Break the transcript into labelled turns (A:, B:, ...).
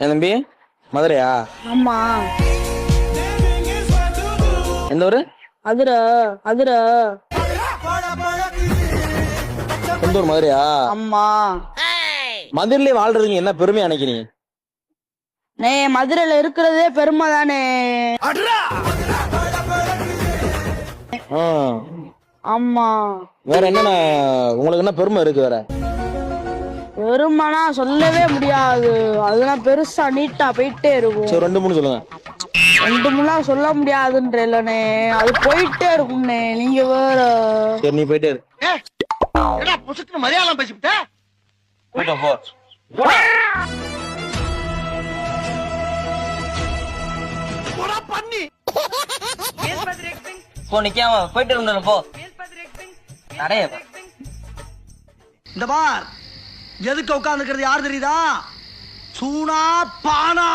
A: என் தம்பி மதுரையா?
B: ஆமா.
A: எந்த ஊரு?
B: அதுர அதுர.
A: சொந்த ஊர் மதுரையா?
B: ஆமா.
A: மதுரையிலே வாழ்றதுக்கு என்ன பெருமையா நினைக்கிறீங்க?
B: மதுரையில இருக்கிறதே பெருமை தானே. ஆமா.
A: வேற என்னென்ன உங்களுக்கு என்ன பெருமை இருக்கு? வேற
B: பெருமைனா சொல்லவே முடியாது. அதெல்லாம் பெருசா நீட்டா போயிட்டே இருக்கும்.
A: சரி 2 3 சொல்லுங்க.
B: 2 3 சொல்ல முடியாதுன்ற இல்லனே, அது போயிட்டே இருக்கும்னே. நீங்க வேற.
A: சரி நீ போயிட்டே இரு.
C: ஏடா புசுக்கு மலையாளம் பேசிவிட்ட?
A: போய்டா போ.
C: போடா பண்ணி.
D: போ நிக்காம போயிட்டு இருந்தேன் போ. நிறைய
C: இந்த பார், எதுக்கு உட்கார்ந்துக்கிறது யார் தெரியுதா? சூனா பானா.